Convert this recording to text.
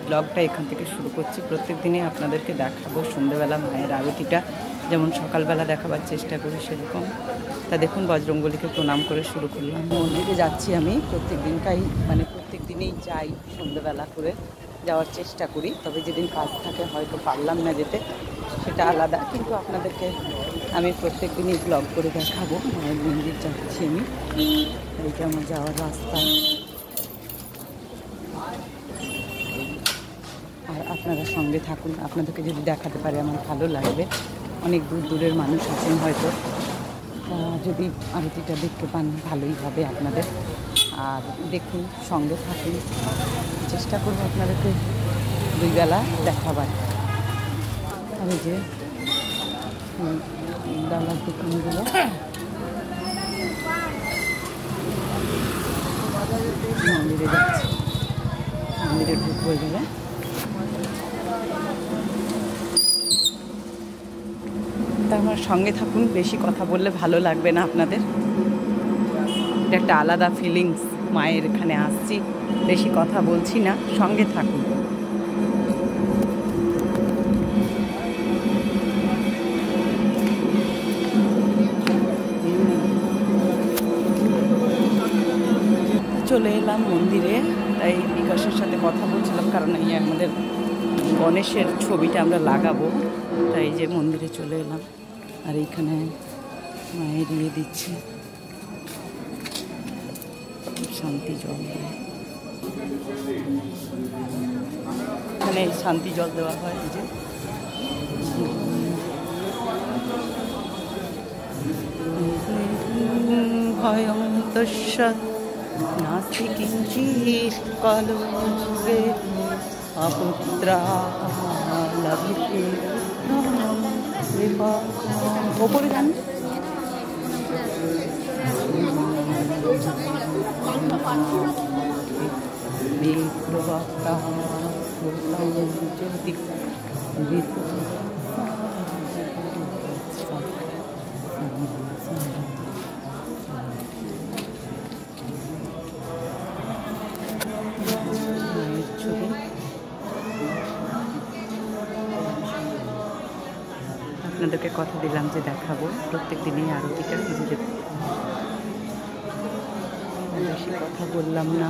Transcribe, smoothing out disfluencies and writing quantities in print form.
ব্লগটা এখান থেকে শুরু করছি। প্রত্যেক দিনই আপনাদেরকে দেখাবো সন্ধ্যেবেলা মায়ের আরতিটা, যেমন সকালবেলা দেখাবার চেষ্টা করি সেরকম। তা দেখুন বজরংবলীকে প্রণাম করে শুরু করলাম। মন্দিরে যাচ্ছি আমি প্রত্যেক দিনকাই, মানে প্রত্যেক দিনেই যাই, সন্ধ্যেবেলা করে যাওয়ার চেষ্টা করি। তবে যেদিন কাজ থাকে হয়তো পারলাম না যেতে, সেটা আলাদা। কিন্তু আপনাদেরকে আমি প্রত্যেক দিনই ব্লগ করে দেখাবো। মায়ের মন্দির যাচ্ছি আমি, এইটা আমার যাওয়ার রাস্তা। আর আপনারা সঙ্গে থাকুন, আপনাদেরকে যদি দেখাতে পারে আমার ভালো লাগবে। অনেক দূর দূরের মানুষ আছেন হয়তো, যদি আরতিটা দেখতে পান ভালোই হবে আপনাদের। আর দেখুন, সঙ্গে থাকুন, চেষ্টা করবো আপনাদেরকে দুই বেলা দেখাবার। আমি যে ডালার দোকানগুলো, মন্দিরে যাচ্ছি, মন্দিরে ঢুকবো গেলে। তা আমার সঙ্গে থাকুন, বেশি কথা বললে ভালো লাগবে না আপনাদের। এটা একটা আলাদা ফিলিংস, মায়ের এখানে আসছি, বেশি কথা বলছি না, সঙ্গে থাকুন। চলে এলাম মন্দিরে, তাই বিকাশের সাথে কথা বলছিলাম, কারণ এই আমাদের গণেশের ছবিটা আমরা লাগাবো, তাই যে মন্দিরে চলে এলাম। আর এইখানে মায়ের ইয়ে দিচ্ছে, শান্তি জল, এখানে শান্তি জল দেওয়া হয়। এই যে ভয়ং তস্যাৎ নাস্তি কিঞ্চিৎ কলুষে অপুত্রা লভতে ওপরে যান। আপনাদেরকে কথা দিলাম যে দেখাবো প্রত্যেক দিনই আরতিটা। বেশি কথা বললাম না।